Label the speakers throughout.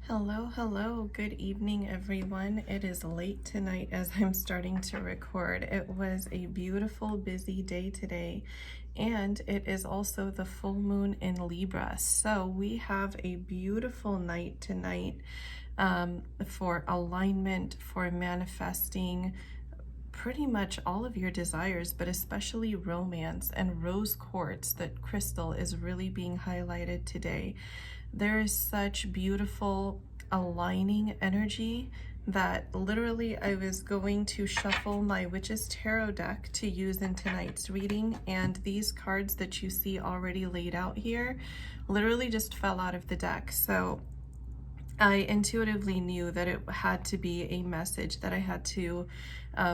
Speaker 1: Hello, hello. Good evening, everyone. It is late tonight as I'm starting to record. It was a beautiful, busy day today, and it is also the full moon in Libra. So we have a beautiful night tonight for alignment, for manifesting pretty much all of your desires, but especially romance and rose quartz. That crystal is really being highlighted today. There is such beautiful aligning energy that literally I was going to shuffle my Witch's Tarot deck to use in tonight's reading, and these cards that you see already laid out here literally just fell out of the deck. So I intuitively knew that it had to be a message that I had to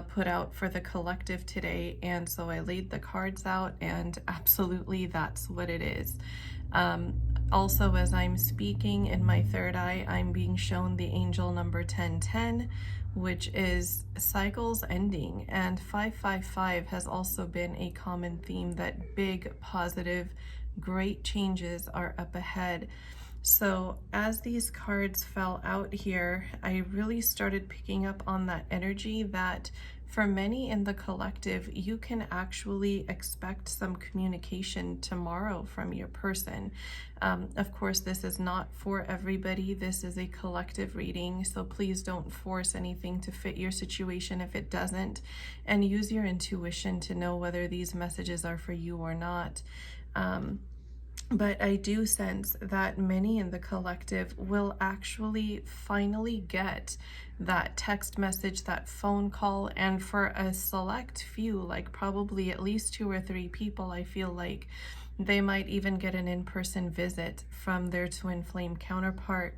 Speaker 1: put out for the collective today, and so I laid the cards out, and absolutely that's what it is. Also, as I'm speaking in my third eye, I'm being shown the angel number 1010, which is cycles ending, and 555 has also been a common theme that big, positive, great changes are up ahead. So as these cards fell out here, I really started picking up on that energy that for many in the collective, you can actually expect some communication tomorrow from your person. Of course, this is not for everybody. This is a collective reading, so please don't force anything to fit your situation if it doesn't, and use your intuition to know whether these messages are for you or not. But I do sense that many in the collective will actually finally get that text message, that phone call, and for a select few, like probably at least 2 or 3 people, I feel like they might even get an in-person visit from their twin flame counterpart.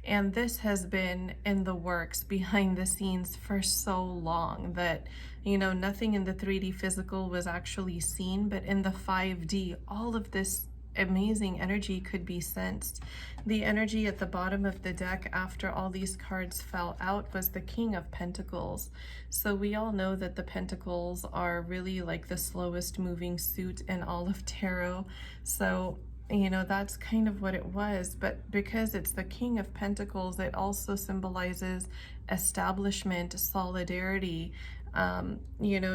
Speaker 1: And this has been in the works behind the scenes for so long that, nothing in the 3D physical was actually seen, but in the 5D, all of this amazing energy could be sensed. The energy at the bottom of the deck after all these cards fell out was the King of Pentacles. So we all know that the Pentacles are really like the slowest moving suit in all of tarot. So that's kind of what it was, but because it's the King of Pentacles, it also symbolizes establishment, solidarity,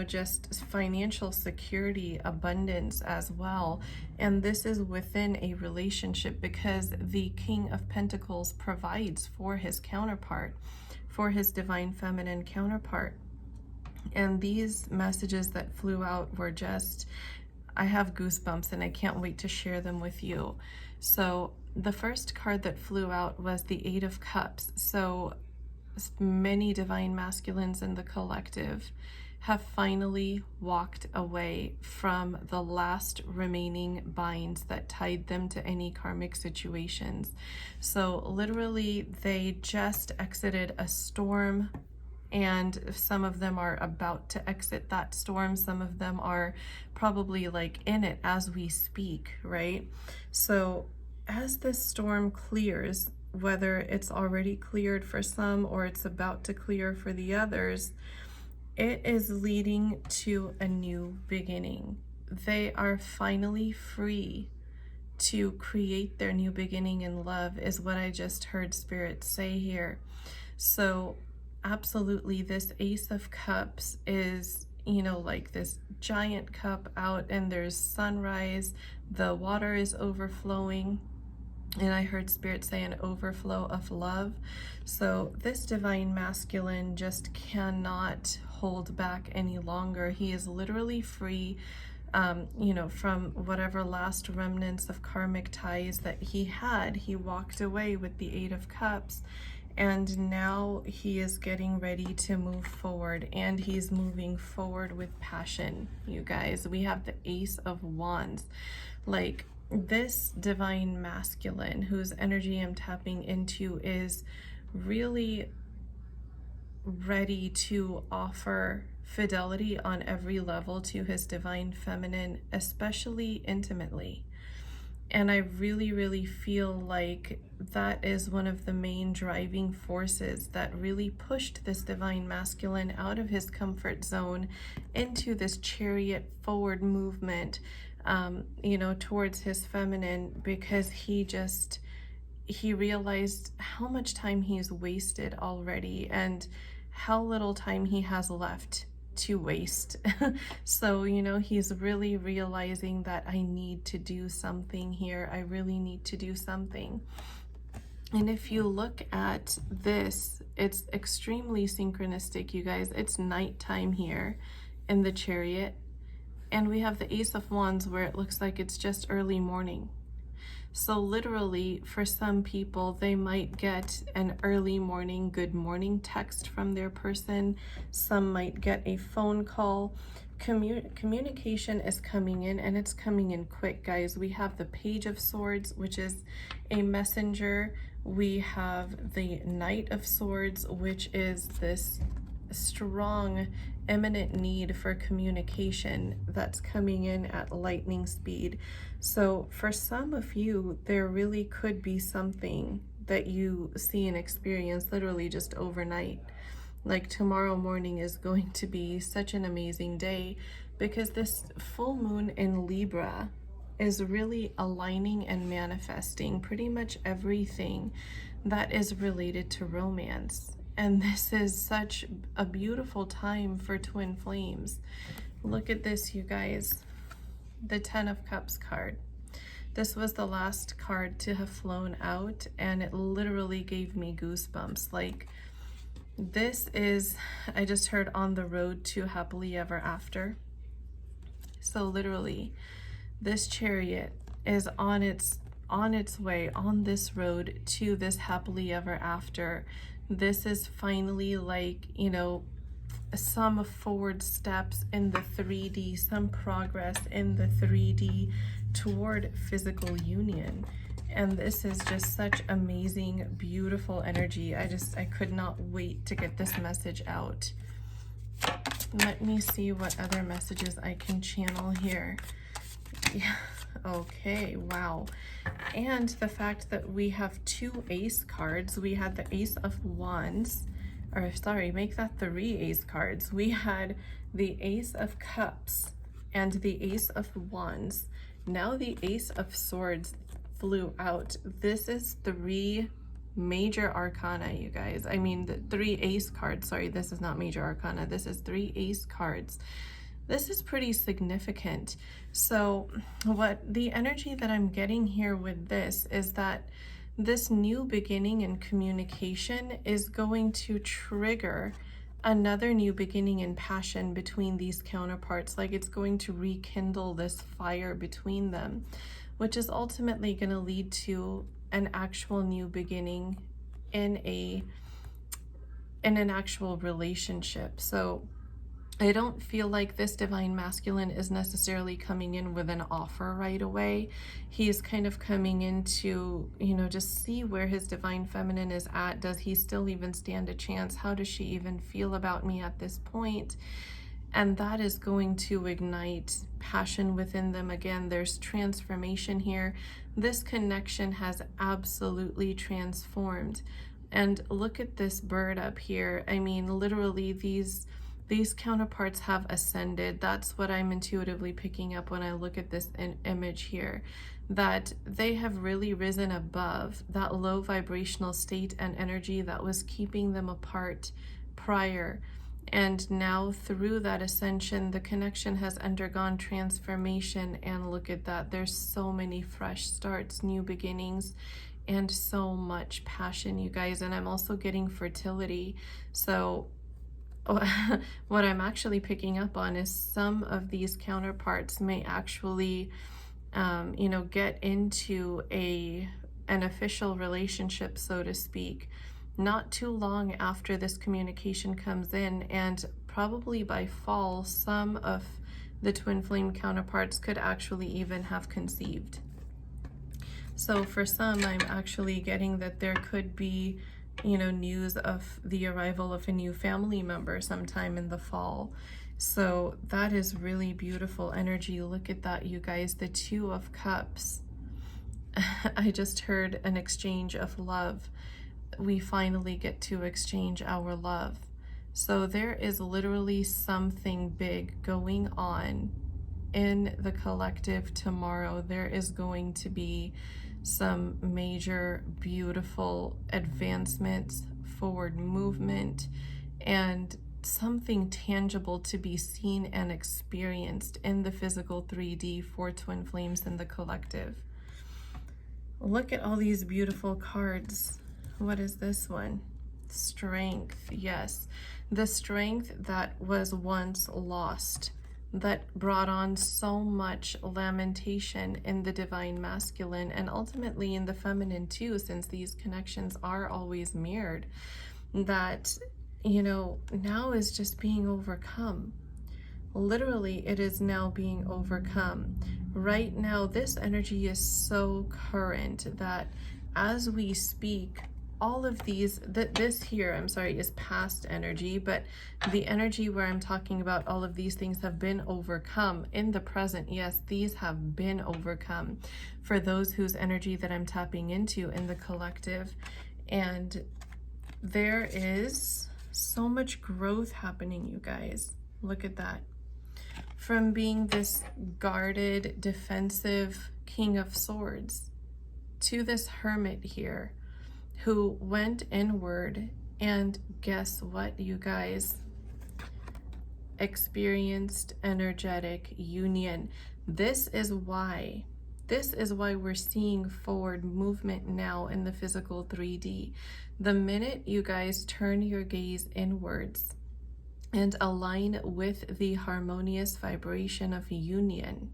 Speaker 1: just financial security, abundance as well. And this is within a relationship because the King of Pentacles provides for his counterpart, for his divine feminine counterpart. And these messages that flew out were just, I have goosebumps and I can't wait to share them with you. So the first card that flew out was the Eight of Cups. So many divine masculines in the collective have finally walked away from the last remaining binds that tied them to any karmic situations. So literally they just exited a storm, and some of them are about to exit that storm. Some of them are probably like in it as we speak, right? So as this storm clears, whether it's already cleared for some or it's about to clear for the others, it is leading to a new beginning. They are finally free to create their new beginning in love, is what I just heard Spirit say here. So absolutely, this Ace of Cups is, like this giant cup out, and there's sunrise, the water is overflowing. And I heard Spirit say an overflow of love. So this divine masculine just cannot hold back any longer. He is literally free, from whatever last remnants of karmic ties that he had. He walked away with the Eight of Cups, and now he is getting ready to move forward, and he's moving forward with passion, you guys. We have the Ace of Wands. Like, this divine masculine whose energy I'm tapping into is really ready to offer fidelity on every level to his divine feminine, especially intimately. And I really, really feel like that is one of the main driving forces that really pushed this divine masculine out of his comfort zone into this chariot forward movement, towards his feminine, because he realized how how much time he's wasted already and how little time he has left to waste. So, you know, he's really realizing that I need to do something here. I really need to do something. And if you look at this, it's extremely synchronistic, you guys. It's nighttime here in the Chariot. And we have the Ace of Wands where it looks like it's just early morning. So literally, for some people, they might get an early morning good morning text from their person. Some might get a phone call. Communication is coming in, and it's coming in quick, guys. We have the Page of Swords, which is a messenger. We have the Knight of Swords, which is this strong, imminent need for communication that's coming in at lightning speed. So for some of you, there really could be something that you see and experience literally just overnight. Like tomorrow morning is going to be such an amazing day because this full moon in Libra is really aligning and manifesting pretty much everything that is related to romance. And this is such a beautiful time for twin flames. Look at this, you guys. The Ten of Cups card. This was the last card to have flown out, and it literally gave me goosebumps. Like, this is, I just heard, on the road to happily ever after. So literally, this Chariot is on its way on this road to this happily ever after. This is finally, like, you know, some forward steps in the 3D, some progress in the 3D toward physical union. And this is just such amazing, beautiful energy. I could not wait to get this message out. Let me see what other messages I can channel here. Yeah. Okay, wow. And the fact that we have two ace cards. We had the Ace of Wands, or sorry, make that 3 ace cards. We had the Ace of Cups and the Ace of Wands. Now the Ace of Swords flew out. This is 3 major arcana, you guys. I mean, the 3 ace cards. Sorry, this is not major arcana. This is 3 ace cards. This is pretty significant. So what the energy that I'm getting here with this is that this new beginning in communication is going to trigger another new beginning in passion between these counterparts. Like, it's going to rekindle this fire between them, which is ultimately going to lead to an actual new beginning in an actual relationship. So I don't feel like this divine masculine is necessarily coming in with an offer right away. He is kind of coming in to, you know, just see where his divine feminine is at. Does he still even stand a chance? How does she even feel about me at this point? And that is going to ignite passion within them. Again, there's transformation here. This connection has absolutely transformed. And look at this bird up here. I mean, literally these counterparts have ascended. That's what I'm intuitively picking up when I look at this image here, that they have really risen above that low vibrational state and energy that was keeping them apart prior. And now through that ascension, the connection has undergone transformation. And look at that. There's so many fresh starts, new beginnings, and so much passion, you guys. And I'm also getting fertility. So what I'm actually picking up on is some of these counterparts may actually, you know, get into an official relationship, so to speak, not too long after this communication comes in. And probably by fall, some of the twin flame counterparts could actually even have conceived. So for some, I'm actually getting that there could be, you know, news of the arrival of a new family member sometime in the fall. So that is really beautiful energy. Look at that, you guys. The Two of Cups. I just heard an exchange of love. We finally get to exchange our love. So there is literally something big going on in the collective tomorrow. There is going to be some major, beautiful advancements, forward movement, and something tangible to be seen and experienced in the physical 3D for twin flames in the collective. Look at all these beautiful cards. What is this one? Strength. Yes, the strength that was once lost, that brought on so much lamentation in the divine masculine and ultimately in the feminine too, since these connections are always mirrored, that, you know, now is just being overcome. Literally, it is now being overcome. Right now, this energy is so current that as we speak, all of these, this here, I'm sorry, is past energy, but the energy where I'm talking about all of these things have been overcome in the present. Yes, these have been overcome for those whose energy that I'm tapping into in the collective. And there is so much growth happening, you guys. Look at that. From being this guarded, defensive King of Swords to this Hermit here who went inward and guess what, you guys? Experienced energetic union. This is why we're seeing forward movement now in the physical 3D. The minute you guys turn your gaze inwards and align with the harmonious vibration of union,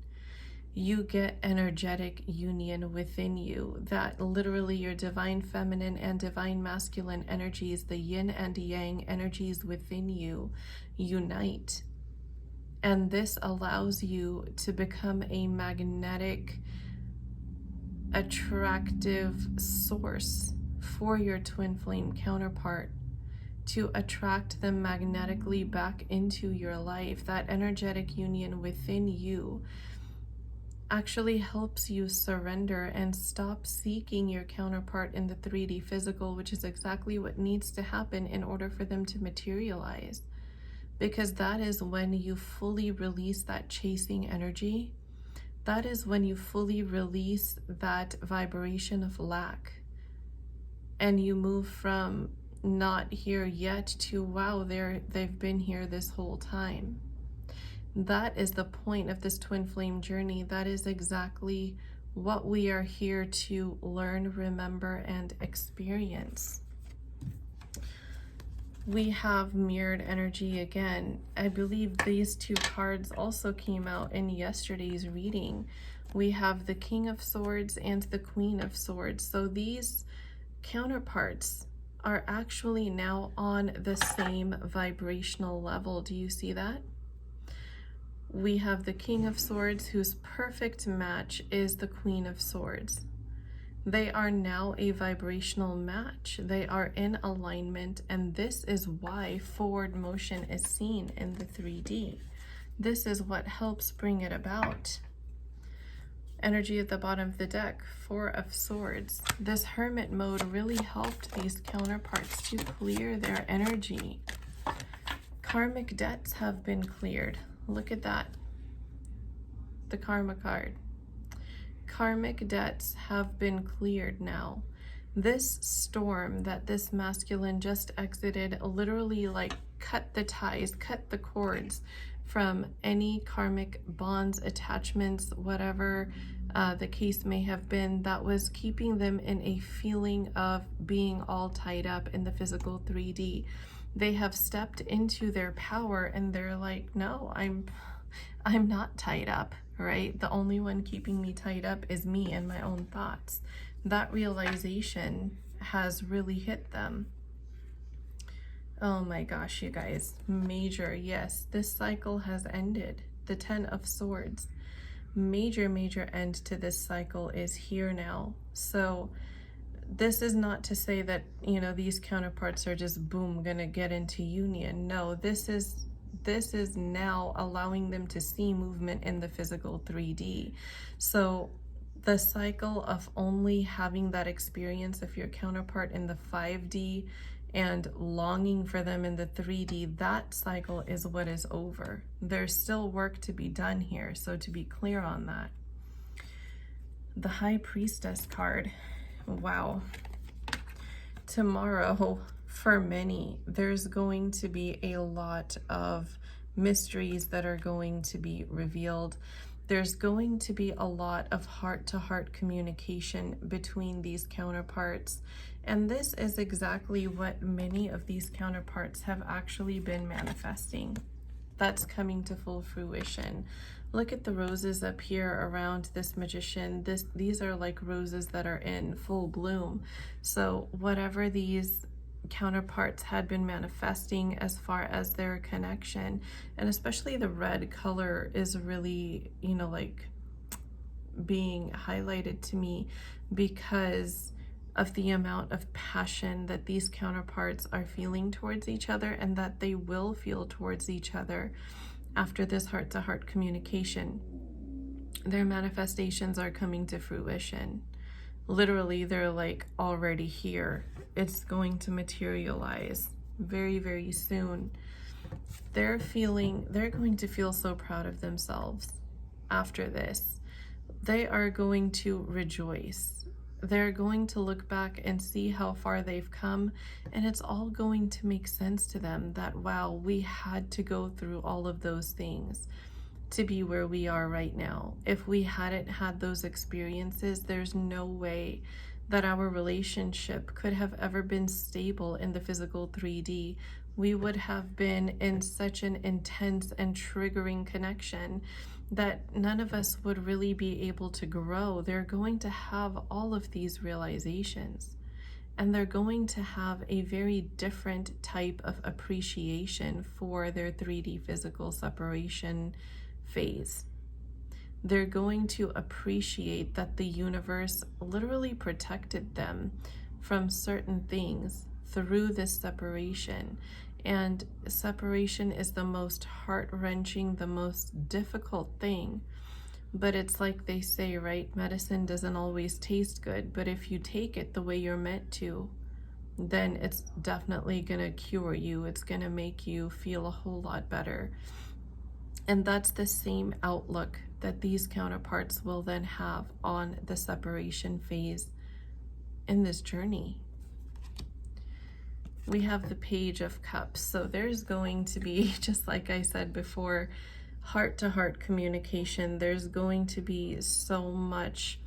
Speaker 1: you get energetic union within you, that literally your divine feminine and divine masculine energies, the yin and yang energies within you, unite. And this allows you to become a magnetic, attractive source for your twin flame counterpart, to attract them magnetically back into your life. That energetic union within you actually helps you surrender and stop seeking your counterpart in the 3D physical, which is exactly what needs to happen in order for them to materialize. Because that is when you fully release that chasing energy. That is when you fully release that vibration of lack. And you move from not here yet to wow, they've been here this whole time. That is the point of this twin flame journey. That is exactly what we are here to learn, remember, and experience. We have mirrored energy again. I believe these two cards also came out in yesterday's reading. We have the King of Swords and the Queen of Swords. So these counterparts are actually now on the same vibrational level. Do you see that? We have the King of Swords, whose perfect match is the Queen of Swords. They are now a vibrational match. They are in alignment, and this is why forward motion is seen in the 3D. This is what helps bring it about. Energy at the bottom of the deck, Four of Swords. This Hermit mode really helped these counterparts to clear their energy. Karmic debts have been cleared. Look at that. The Karma card. Karmic debts have been cleared now. This storm that this masculine just exited literally like cut the ties, cut the cords from any karmic bonds, attachments, whatever the case may have been, that was keeping them in a feeling of being all tied up in the physical 3D. They have stepped into their power and they're like, no, I'm not tied up, right? The only one keeping me tied up is me and my own thoughts. That realization has really hit them. Oh my gosh, you guys, major, yes, this cycle has ended. The Ten of Swords, major end to this cycle is here now. So this is not to say that, you know, these counterparts are just boom gonna get into union. No, this is now allowing them to see movement in the physical 3D. So the cycle of only having that experience of your counterpart in the 5D and longing for them in the 3D, that cycle is what is over. There's still work to be done here, so to be clear on that. The High Priestess card. Wow. Tomorrow, for many, there's going to be a lot of mysteries that are going to be revealed. There's going to be a lot of heart-to-heart communication between these counterparts. And this is exactly what many of these counterparts have actually been manifesting. That's coming to full fruition. Look at the roses up here around this magician. These are like roses that are in full bloom. So whatever these counterparts had been manifesting as far as their connection, and especially the red color is really, you know, like being highlighted to me because of the amount of passion that these counterparts are feeling towards each other, and that they will feel towards each other after this heart-to-heart communication. Their manifestations are coming to fruition. Literally, they're like already here. It's going to materialize very, very soon. They're going to feel so proud of themselves after this. They are going to rejoice. They're going to look back and see how far they've come, and it's all going to make sense to them that, wow, we had to go through all of those things to be where we are right now. If we hadn't had those experiences, there's no way that our relationship could have ever been stable in the physical 3D. We would have been in such an intense and triggering connection that none of us would really be able to grow. They're going to have all of these realizations, and they're going to have a very different type of appreciation for their 3D physical separation phase. They're going to appreciate that the universe literally protected them from certain things through this separation. And separation is the most heart-wrenching, the most difficult thing. But it's like they say, right? Medicine doesn't always taste good, but if you take it the way you're meant to, then it's definitely gonna cure you. It's gonna make you feel a whole lot better. And that's the same outlook that these counterparts will then have on the separation phase in this journey. We have the Page of Cups. So there's going to be, just like I said before, heart-to-heart communication. There's going to be so much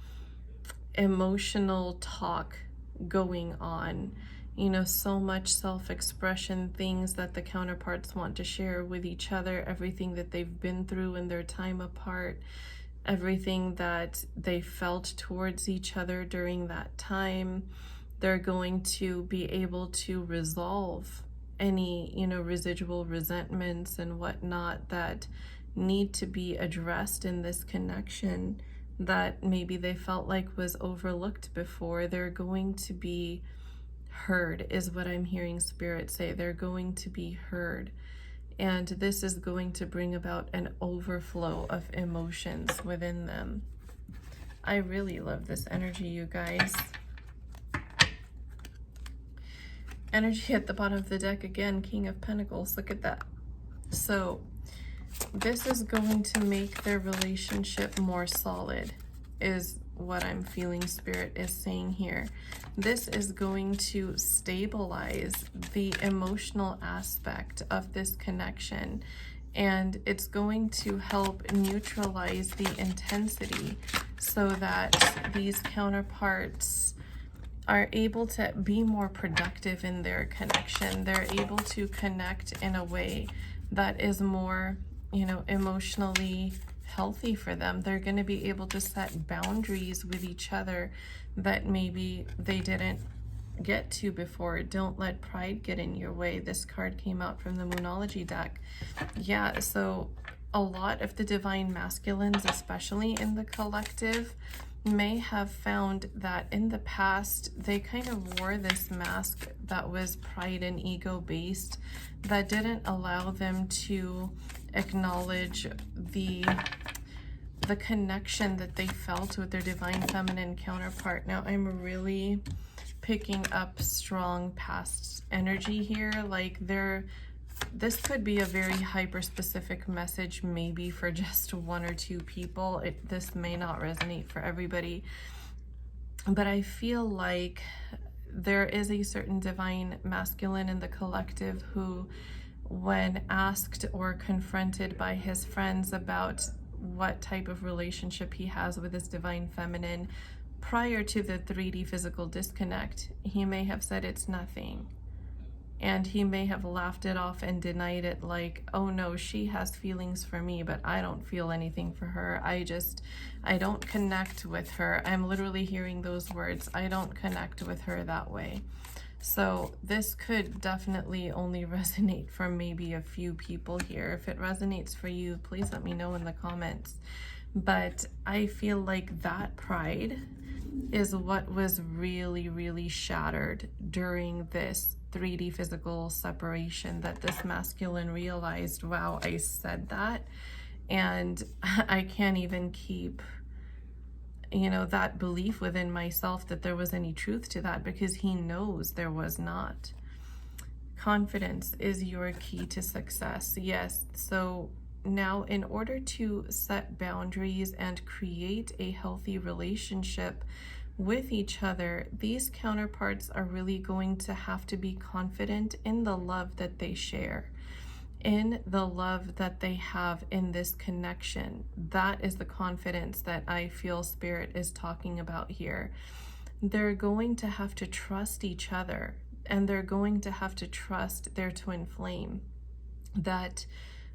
Speaker 1: emotional talk going on, you know, so much self-expression, things that the counterparts want to share with each other, everything that they've been through in their time apart, everything that they felt towards each other during that time. They're going to be able to resolve any, you know, residual resentments and whatnot that need to be addressed in this connection that maybe they felt like was overlooked before. They're going to be heard, is what I'm hearing Spirit say. They're going to be heard. And this is going to bring about an overflow of emotions within them. I really love this energy, you guys. Energy at the bottom of the deck again, King of Pentacles. Look at that. So this is going to make their relationship more solid, is what I'm feeling Spirit is saying here. This is going to stabilize the emotional aspect of this connection, and it's going to help neutralize the intensity so that these counterparts are able to be more productive in their connection. They're able to connect in a way that is more, you know, emotionally healthy for them. They're going to be able to set boundaries with each other that maybe they didn't get to before. Don't let pride get in your way. This card came out from the Moonology deck. Yeah, so a lot of the divine masculines, especially in the collective, may have found that in the past they kind of wore this mask that was pride and ego based, that didn't allow them to acknowledge the connection that they felt with their divine feminine counterpart. Now I'm really picking up strong past energy here, like they're this could be a very hyper-specific message, maybe for just one or two people. This may not resonate for everybody, but I feel like there is a certain divine masculine in the collective who, when asked or confronted by his friends about what type of relationship he has with his divine feminine prior to the 3D physical disconnect, he may have said it's nothing. And he may have laughed it off and denied it, like, oh no, she has feelings for me, but I don't feel anything for her. I don't connect with her. I'm literally hearing those words. I don't connect with her that way. So this could definitely only resonate for maybe a few people here. If it resonates for you, please let me know in the comments. But I feel like that pride is what was really, really shattered during this 3D physical separation, that this masculine realized, wow, I said that and I can't even keep, you know, that belief within myself that there was any truth to that, because he knows there was not. Confidence is your key to success. Yes. So now, in order to set boundaries and create a healthy relationship with each other, these counterparts are really going to have to be confident in the love that they share, in the love that they have in this connection. That is the confidence that I feel Spirit is talking about here. They're going to have to trust each other, and they're going to have to trust their twin flame, that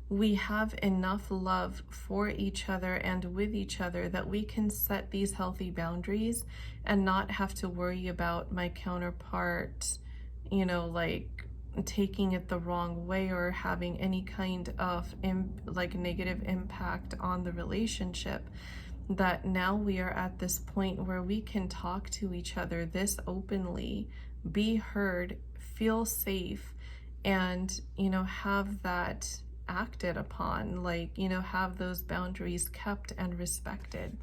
Speaker 1: we have enough love for each other and with each other that we can set these healthy boundaries and not have to worry about my counterpart, you know, like taking it the wrong way or having any kind of negative impact on the relationship. That now we are at this point where we can talk to each other this openly, be heard, feel safe, and, you know, have that acted upon, like, you know, have those boundaries kept and respected.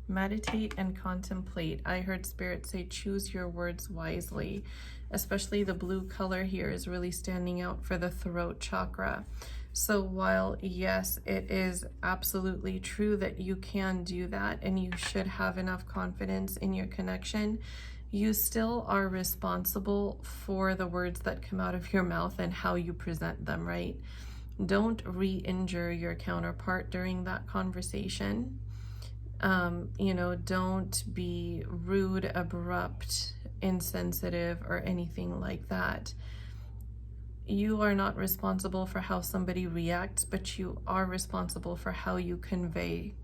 Speaker 1: Meditate and contemplate. I heard Spirit say, choose your words wisely. Especially the blue color here is really standing out for the throat chakra. So while, yes, it is absolutely true that you can do that and you should have enough confidence in your connection, you still are responsible for the words that come out of your mouth and how you present them, right? Don't re-injure your counterpart during that conversation. You know, don't be rude, abrupt, insensitive, or anything like that. You are not responsible for how somebody reacts, but you are responsible for how you convey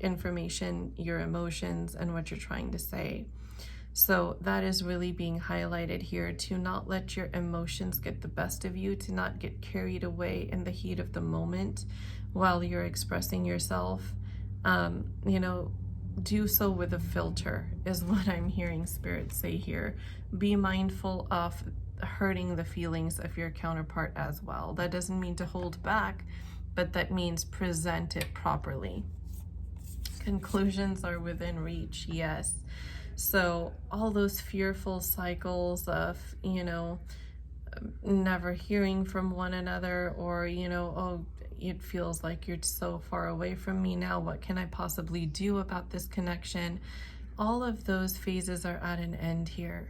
Speaker 1: information, your emotions, and what you're trying to say. So that is really being highlighted here, to not let your emotions get the best of you, to not get carried away in the heat of the moment while you're expressing yourself. You know, do so with a filter is what I'm hearing Spirit say here. Be mindful of hurting the feelings of your counterpart as well. That doesn't mean to hold back, but that means present it properly. Conclusions are within reach, yes. So all those fearful cycles of, you know, never hearing from one another, or, you know, oh, it feels like you're so far away from me now, what can I possibly do about this connection? All of those phases are at an end here.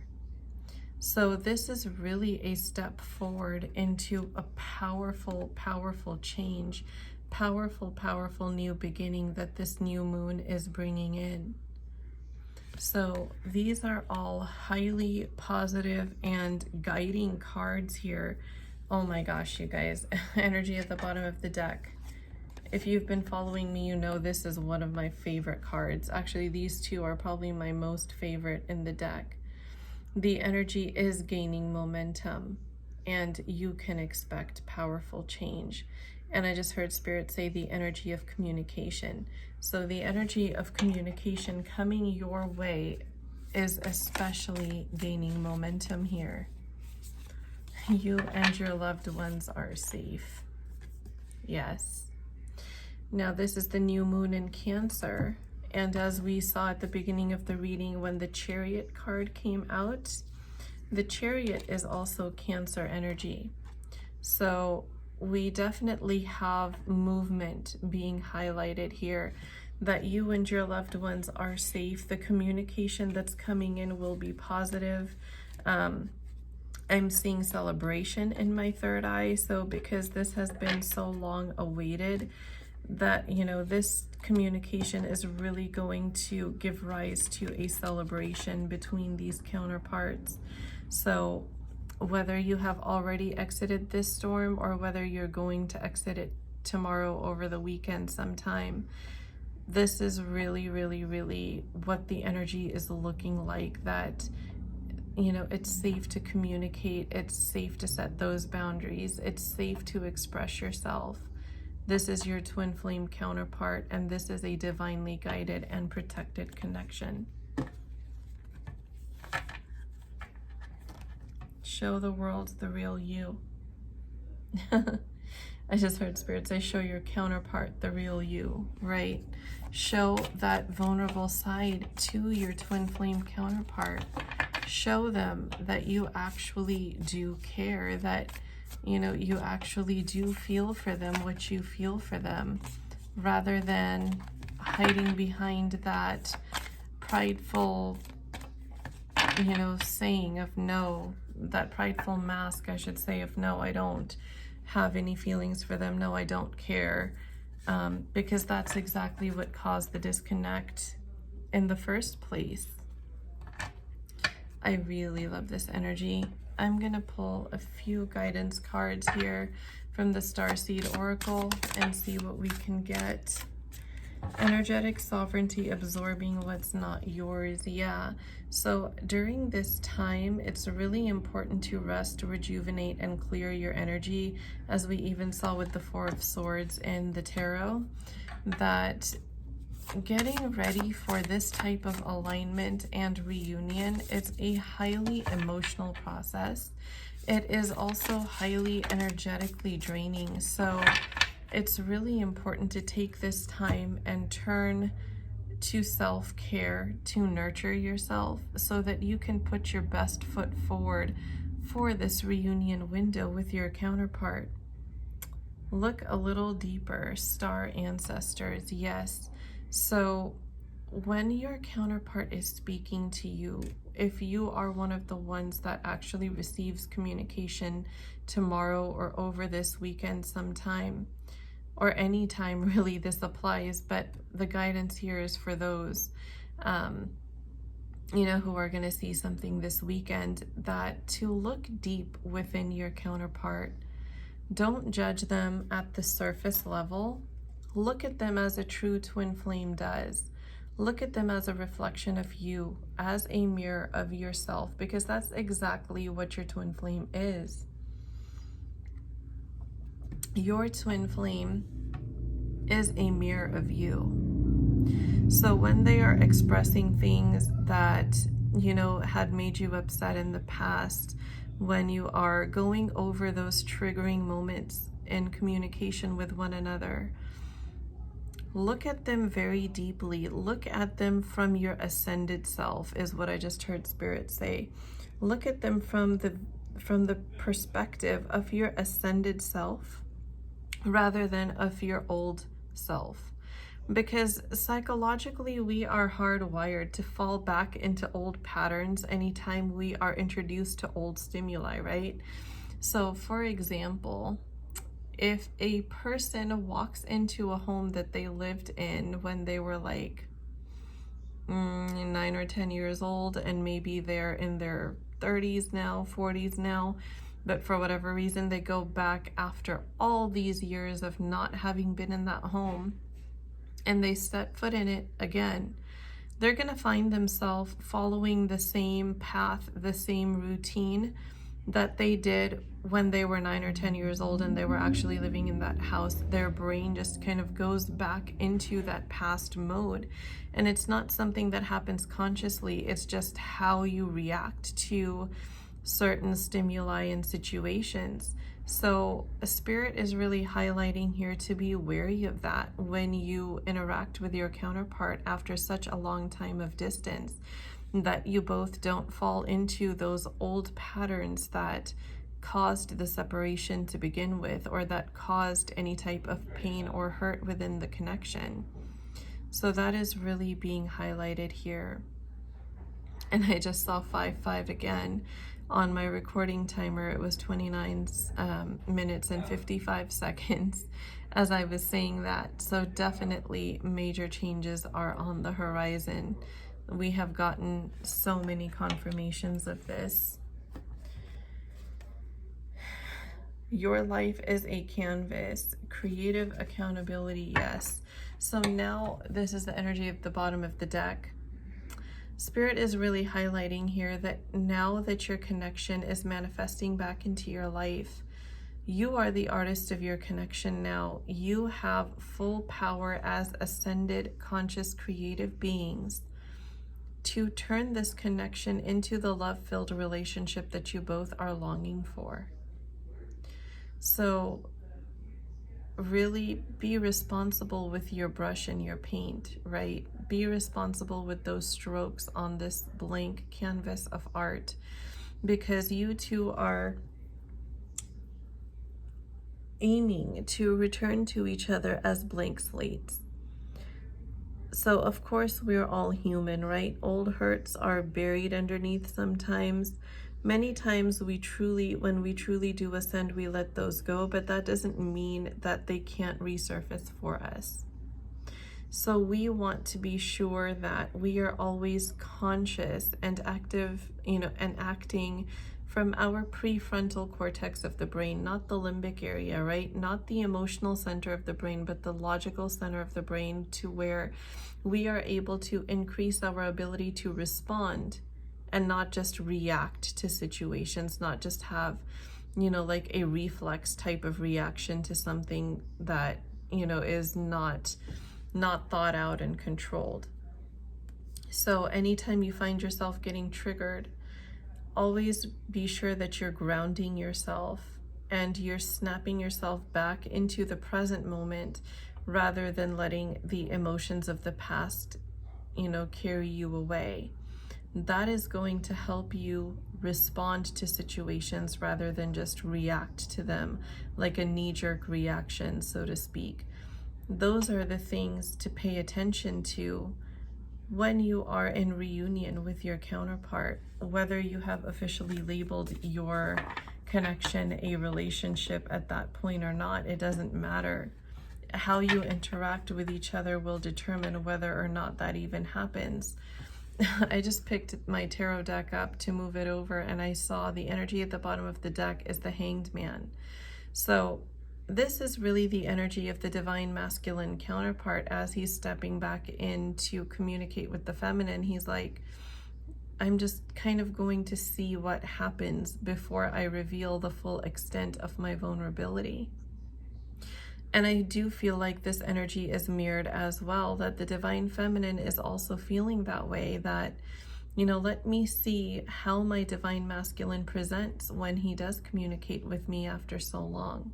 Speaker 1: So this is really a step forward into a powerful, powerful change, powerful new beginning that this new moon is bringing in. So these are all highly positive and guiding cards here. Oh my gosh, you guys, energy at the bottom of the deck. If you've been following me, you know this is one of my favorite cards. Actually, these two are probably my most favorite in the deck. The energy is gaining momentum, and you can expect powerful change. And I just heard Spirit say the energy of communication. So the energy of communication coming your way is especially gaining momentum here. You and your loved ones are safe. Yes. Now this is the new moon in Cancer. And as we saw at the beginning of the reading, when the Chariot card came out, the Chariot is also Cancer energy. So we definitely have movement being highlighted here, that you and your loved ones are safe. The communication that's coming in will be positive. I'm seeing celebration in my third eye. So because this has been so long awaited, that, you know, this communication is really going to give rise to a celebration between these counterparts. So whether you have already exited this storm or whether you're going to exit it tomorrow over the weekend sometime, this is really, really, really what the energy is looking like. That, you know, it's safe to communicate, it's safe to set those boundaries, it's safe to express yourself. This is your twin flame counterpart, and this is a divinely guided and protected connection. Show the world the real you. I just heard Spirit say, show your counterpart the real you, right? Show that vulnerable side to your twin flame counterpart. Show them that you actually do care, that, you know, you actually do feel for them what you feel for them, rather than hiding behind that prideful, you know, saying of no, that prideful mask, I should say, of no, I don't have any feelings for them, no, I don't care, because that's exactly what caused the disconnect in the first place. I really love this energy. I'm gonna pull a few guidance cards here from the Starseed Oracle and see what we can get. Energetic sovereignty, absorbing what's not yours. Yeah, so during this time, it's really important to rest, rejuvenate, and clear your energy, as we even saw with the Four of Swords in the tarot, that getting ready for this type of alignment and reunion, it's a highly emotional process. It is also highly energetically draining. So it's really important to take this time and turn to self-care, to nurture yourself, so that you can put your best foot forward for this reunion window with your counterpart. Look a little deeper, star ancestors. Yes. So when your counterpart is speaking to you, if you are one of the ones that actually receives communication tomorrow or over this weekend sometime, or any time really this applies, but the guidance here is for those, you know, who are going to see something this weekend, that to look deep within your counterpart. Don't judge them at the surface level. Look at them as a true twin flame does. Look at them as a reflection of you, as a mirror of yourself, because that's exactly what your twin flame is. Your twin flame is a mirror of you. So when they are expressing things that, you know, had made you upset in the past, when you are going over those triggering moments in communication with one another, look at them very deeply. Look at them from your ascended self, is what I just heard Spirit say. Look at them from the perspective of your ascended self, rather than of your old self. Because psychologically, we are hardwired to fall back into old patterns anytime we are introduced to old stimuli, right? So for example, if a person walks into a home that they lived in when they were like 9 or 10 years old, and maybe they're in their 30s now, 40s now, but for whatever reason they go back after all these years of not having been in that home, and they set foot in it again, they're going to find themselves following the same path, the same routine that they did when they were 9 or 10 years old and they were actually living in that house. Their brain just kind of goes back into that past mode. And it's not something that happens consciously. It's just how you react to certain stimuli and situations. So a Spirit is really highlighting here to be wary of that when you interact with your counterpart after such a long time of distance, that you both don't fall into those old patterns that caused the separation to begin with, or that caused any type of pain or hurt within the connection. So that is really being highlighted here. And I just saw 5-5 again on my recording timer. It was 29 minutes and 55 seconds as I was saying that. So definitely major changes are on the horizon. We have gotten so many confirmations of this. Your life is a canvas. Creative accountability, yes. So now this is the energy at the bottom of the deck. Spirit is really highlighting here that now that your connection is manifesting back into your life, you are the artist of your connection now. You have full power as ascended, conscious, creative beings to turn this connection into the love-filled relationship that you both are longing for. So really be responsible with your brush and your paint, right? Be responsible with those strokes on this blank canvas of art, because you two are aiming to return to each other as blank slates. So of course we're all human, right? Old hurts are buried underneath sometimes. Many times when we truly do ascend, we let those go, but that doesn't mean that they can't resurface for us. So we want to be sure that we are always conscious and active, and acting from our prefrontal cortex of the brain, not the limbic area, right? Not the emotional center of the brain, but the logical center of the brain, to where we are able to increase our ability to respond and not just react to situations, not just have, like a reflex type of reaction to something that, is not thought out and controlled. So anytime you find yourself getting triggered, always be sure that you're grounding yourself and you're snapping yourself back into the present moment, rather than letting the emotions of the past, carry you away. That is going to help you respond to situations rather than just react to them like a knee-jerk reaction, so to speak. Those are the things to pay attention to when you are in reunion with your counterpart, whether you have officially labeled your connection a relationship at that point or not. It doesn't matter. How you interact with each other will determine whether or not that even happens. I just picked my tarot deck up to move it over, and I saw the energy at the bottom of the deck is the Hanged Man. So this is really the energy of the divine masculine counterpart as he's stepping back in to communicate with the feminine. He's like, I'm just kind of going to see what happens before I reveal the full extent of my vulnerability. And I do feel like this energy is mirrored as well, that the divine feminine is also feeling that way, that, let me see how my divine masculine presents when he does communicate with me after so long.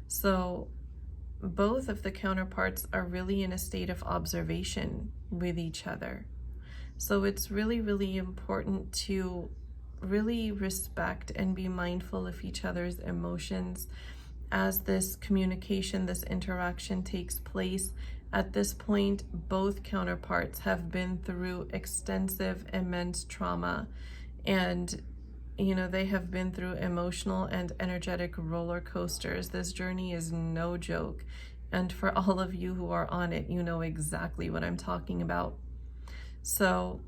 Speaker 1: So both of the counterparts are really in a state of observation with each other. So it's really, really important to really respect and be mindful of each other's emotions as this communication, this interaction takes place. At this point, both counterparts have been through extensive, immense trauma, and they have been through emotional and energetic roller coasters. This journey is no joke, and for all of you who are on it, you know exactly what I'm talking about. So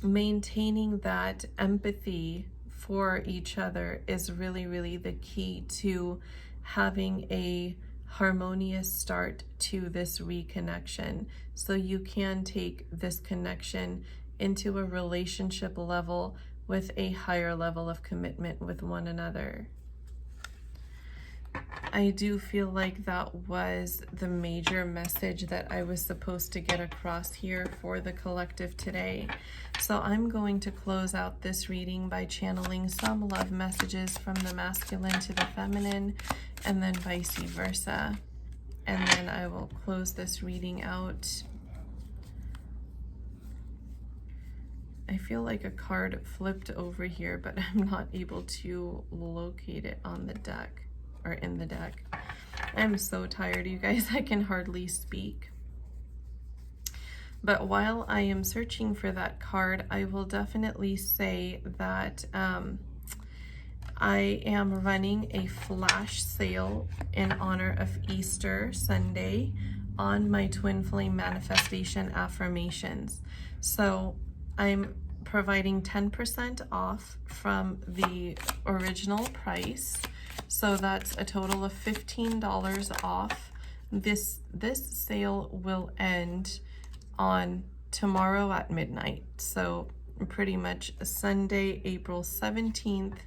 Speaker 1: maintaining that empathy for each other is really, really the key to having a harmonious start to this reconnection, so you can take this connection into a relationship level with a higher level of commitment with one another. I do feel like that was the major message that I was supposed to get across here for the collective today. So I'm going to close out this reading by channeling some love messages from the masculine to the feminine, and then vice versa. And then I will close this reading out. I I feel like a card flipped over here, but I'm not able to locate it on the deck or in the deck. I'm so tired, you guys. I can hardly speak. But while I am searching for that card, I will definitely say that I am running a flash sale in honor of Easter Sunday on my Twin Flame Manifestation Affirmations. So I'm providing 10% off from the original price. So that's a total of $15 off. This sale will end on tomorrow at midnight. So pretty much Sunday, April 17th,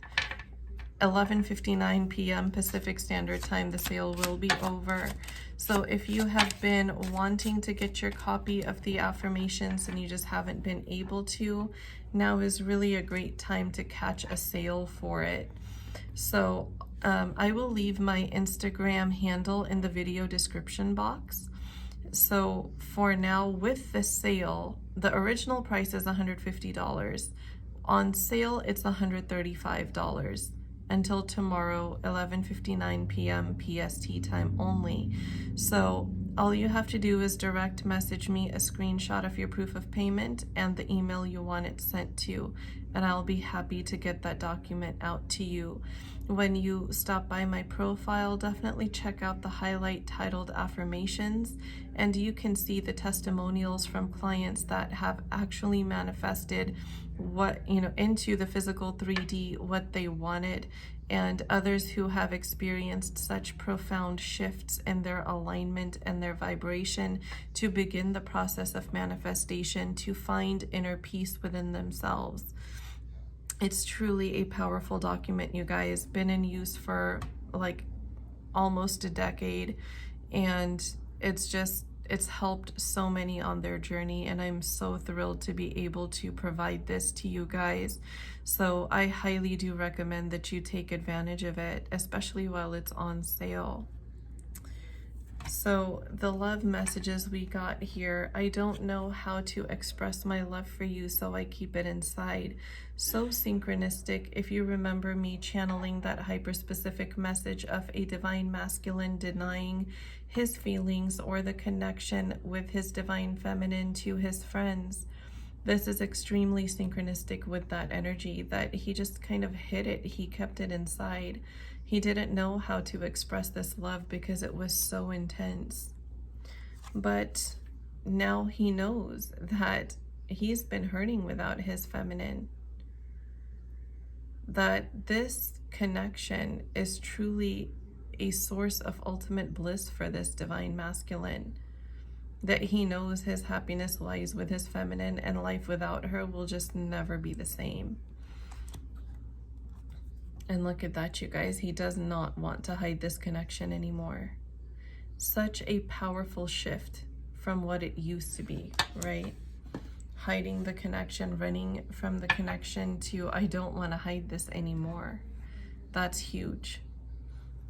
Speaker 1: 11:59 p.m. Pacific Standard Time, the sale will be over. So if you have been wanting to get your copy of the affirmations and you just haven't been able to, now is really a great time to catch a sale for it. So I will leave my Instagram handle in the video description box. So for now, with the sale, the original price is $150. On sale, it's $135 until tomorrow, 11:59 p.m. PST time only. So all you have to do is direct message me a screenshot of your proof of payment and the email you want it sent to, and I'll be happy to get that document out to you. When you stop by my profile, definitely check out the highlight titled Affirmations, and you can see the testimonials from clients that have actually manifested what, into the physical 3D, what they wanted, and others who have experienced such profound shifts in their alignment and their vibration to begin the process of manifestation, to find inner peace within themselves. It's truly a powerful document, you guys. Been in use for like almost a decade, and it's helped so many on their journey, and I'm so thrilled to be able to provide this to you guys. So I highly do recommend that you take advantage of it, especially while it's on sale. So the love messages we got here, I don't know how to express my love for you, so I keep it inside. So synchronistic. If you remember me channeling that hyper-specific message of a divine masculine denying his feelings or the connection with his divine feminine to his friends, this is extremely synchronistic with that energy, that he just kind of hid it. He kept it inside. He didn't know how to express this love because it was so intense. But now he knows that he's been hurting without his feminine. That this connection is truly a source of ultimate bliss for this divine masculine. That he knows his happiness lies with his feminine, and life without her will just never be the same. And look at that, you guys. He does not want to hide this connection anymore. Such a powerful shift from what it used to be, right? Hiding the connection, running from the connection to, I don't want to hide this anymore. That's huge.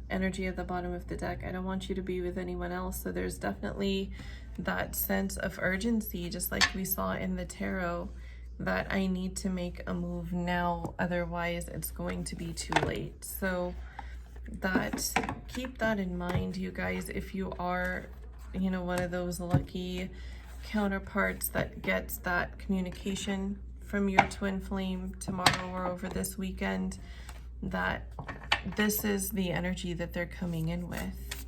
Speaker 1: Energy at the bottom of the deck, I don't want you to be with anyone else. So there's definitely that sense of urgency, just like we saw in the tarot, that I need to make a move now, otherwise it's going to be too late. So keep that in mind, you guys. If you are, one of those lucky counterparts that gets that communication from your twin flame tomorrow or over this weekend, that this is the energy that they're coming in with.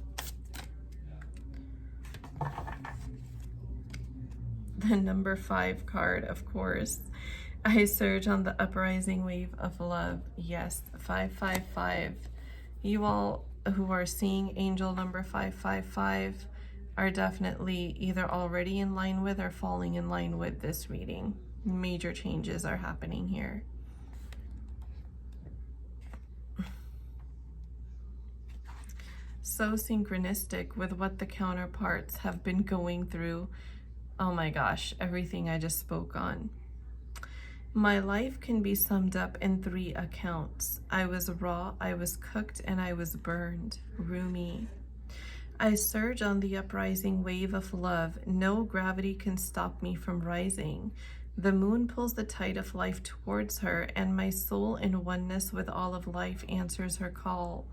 Speaker 1: The number 5 card, of course. I surge on the uprising wave of love. Yes, 555. You all who are seeing angel number 555 are definitely either already in line with or falling in line with this reading. Major changes are happening here. So synchronistic with what the counterparts have been going through. Oh my gosh, everything I just spoke on. My life can be summed up in 3 accounts. I was raw, I was cooked, and I was burned. Rumi. I surge on the uprising wave of love. No gravity can stop me from rising. The moon pulls the tide of life towards her, and my soul in oneness with all of life answers her call.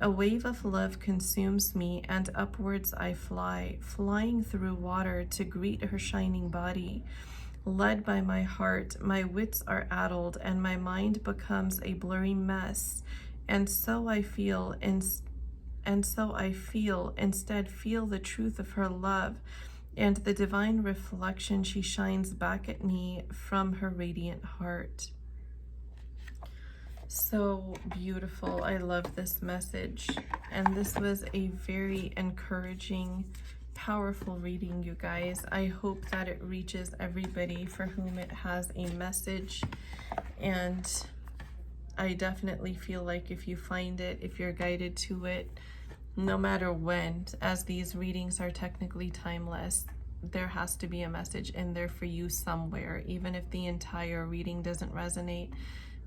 Speaker 1: A wave of love consumes me, and upwards I fly, flying through water to greet her shining body. Led by my heart, my wits are addled, and my mind becomes a blurry mess. And so I feel, instead feel the truth of her love, and the divine reflection she shines back at me from her radiant heart. So beautiful. I love this message. And this was a very encouraging, powerful reading, you guys. I hope that it reaches everybody for whom it has a message. And I definitely feel like if you find it, if you're guided to it, no matter when, as these readings are technically timeless, there has to be a message in there for you somewhere, even if the entire reading doesn't resonate,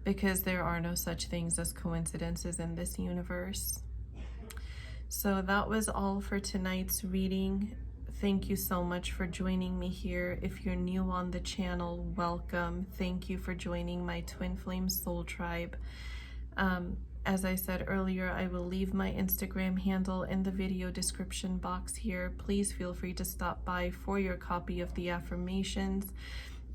Speaker 1: because there are no such things as coincidences in this universe. So that was all for tonight's reading. Thank you so much for joining me here. If you're new on the channel, welcome. Thank you for joining my Twin Flame Soul Tribe. As I said earlier, I will leave my Instagram handle in the video description box here. Please feel free to stop by for your copy of the affirmations.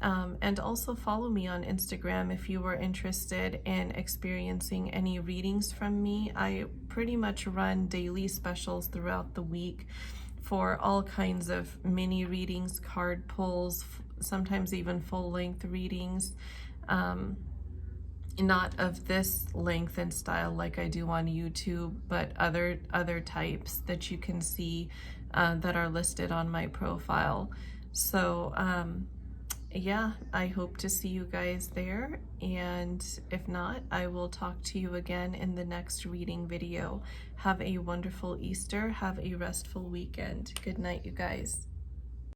Speaker 1: And also follow me on Instagram if you are interested in experiencing any readings from me. I pretty much run daily specials throughout the week for all kinds of mini readings, card pulls, sometimes even full-length readings. Not of this length and style like I do on YouTube, but other types that you can see that are listed on my profile. So yeah, I hope to see you guys there, and if not, I will talk to you again in the next reading video. Have a wonderful Easter. Have a restful weekend. Good night, you guys.